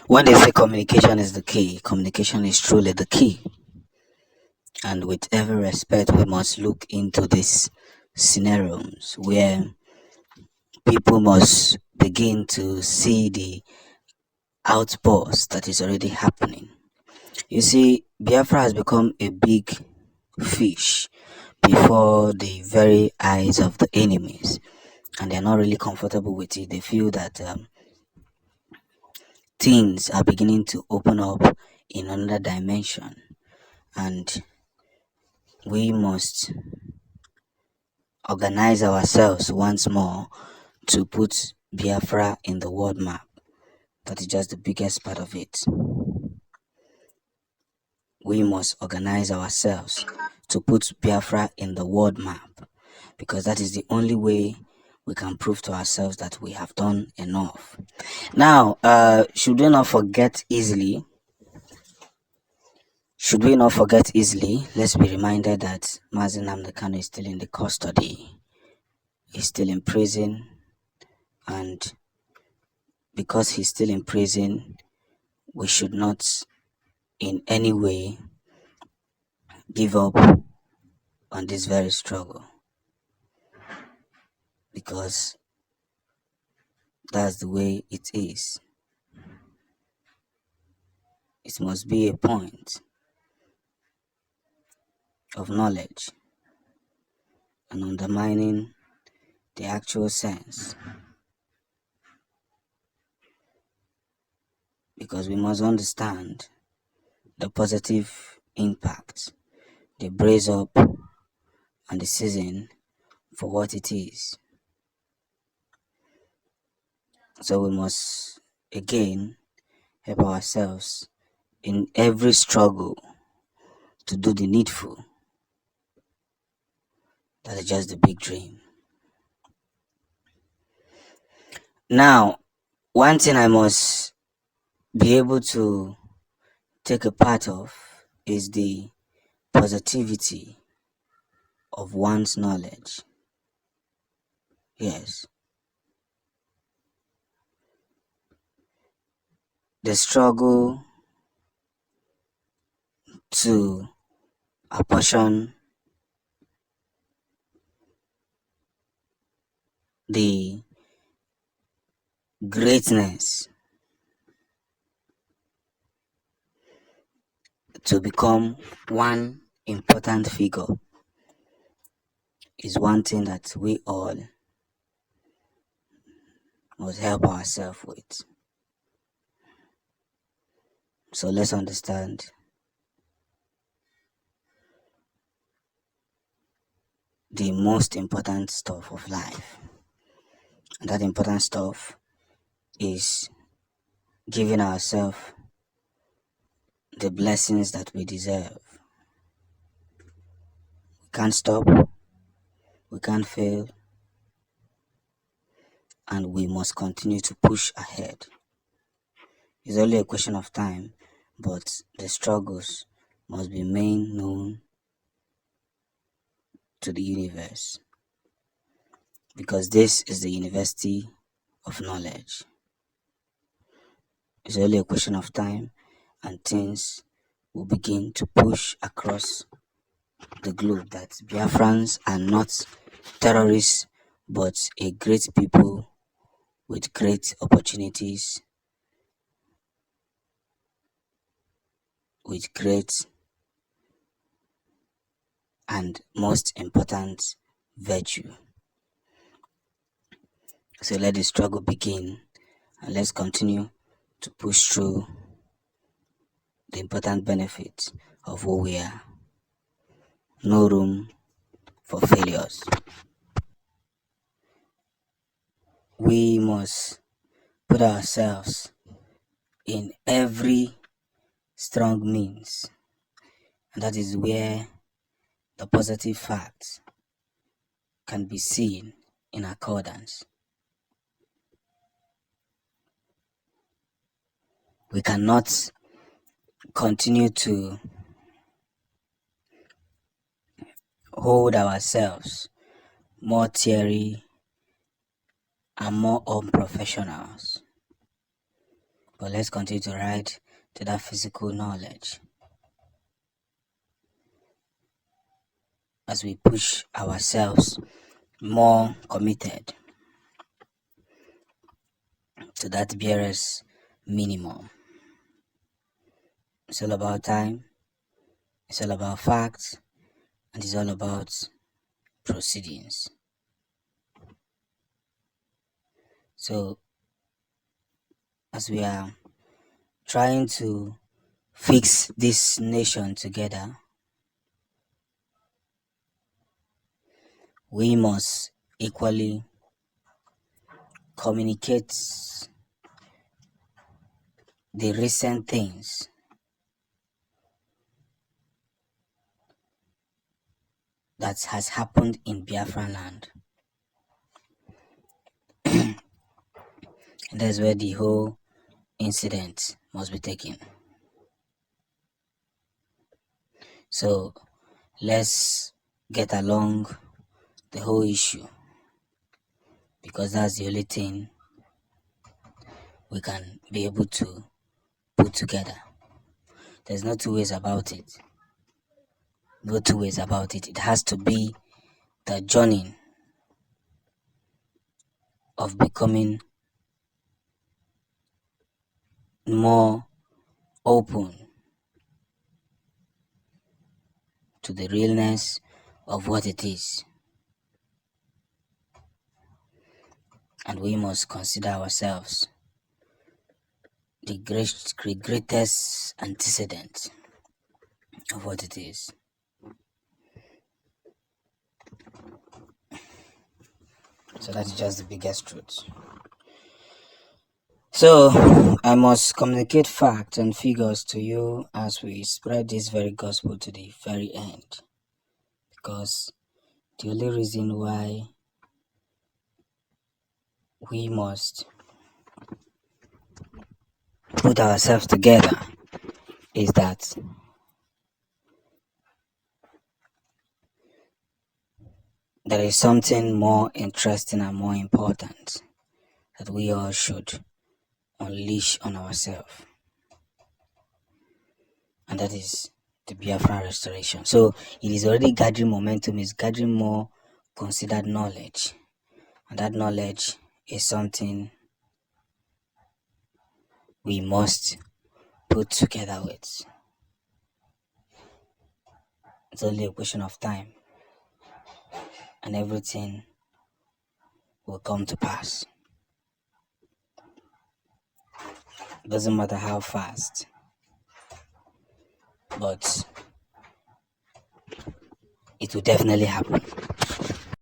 When they say communication is the key, communication is truly the key. And with every respect, we must look into these scenarios where people must begin to see the outburst that is already happening. You see, Biafra has become a big fish before the very eyes of the enemies, and they're not really comfortable with it. They feel that things are beginning to open up in another dimension, and we must organize ourselves once more to put Biafra in the world map. That is just the biggest part of it. We must organize ourselves to put Biafra in the world map, because that is the only way we can prove to ourselves that we have done enough. Now, should we not forget easily? Let's be reminded that Mazi Nnamdi Kanu is still in the custody. He's still in prison, and because he's still in prison, we should not in any way give up on this very struggle, because that's the way it is. It must be a point of knowledge and undermining the actual sense, because we must understand the positive impact, the brace up, and the season for what it is. So we must again help ourselves in every struggle to do the needful. That is just the big dream. Now, one thing I must be able to take a part of is the positivity of one's knowledge. Yes. The struggle to apportion the greatness to become one important figure is one thing that we all must help ourselves with. So let's understand the most important stuff of life. And that important stuff is giving ourselves the blessings that we deserve. We can't stop, we can't fail, and we must continue to push ahead. It's only a question of time, but the struggles must be made known to the universe, because this is the university of knowledge. It's only a question of time, and things will begin to push across the globe that Biafrans are not terrorists, but a great people with great opportunities, with great and most important virtue. So let the struggle begin, and let's continue to push through the important benefits of who we are. No room for failures. We must put ourselves in every strong means, and that is where the positive facts can be seen in accordance. We cannot continue to hold ourselves more theory and more unprofessionals. But let's continue to ride to that physical knowledge as we push ourselves more committed to that barest minimum. It's all about time, it's all about facts, and it's all about proceedings. So, as we are trying to fix this nation together, we must equally communicate the recent things that has happened in Biafran land. And that's where the whole incident must be taken. So let's get along the whole issue, because that's the only thing we can be able to put together. There's no two ways about it. No two ways about it. It has to be the journey of becoming more open to the realness of what it is. And we must consider ourselves the greatest antecedent of what it is. So that's just the biggest truth. So I must communicate facts and figures to you as we spread this very gospel to the very end. Because the only reason why we must put ourselves together is that there is something more interesting and more important that we all should unleash on ourselves, and that is the Biafran restoration. So it is already gathering momentum, it's gathering more considered knowledge, and that knowledge is something we must put together with. It's only a question of time, and everything will come to pass. It doesn't matter how fast, but it will definitely happen.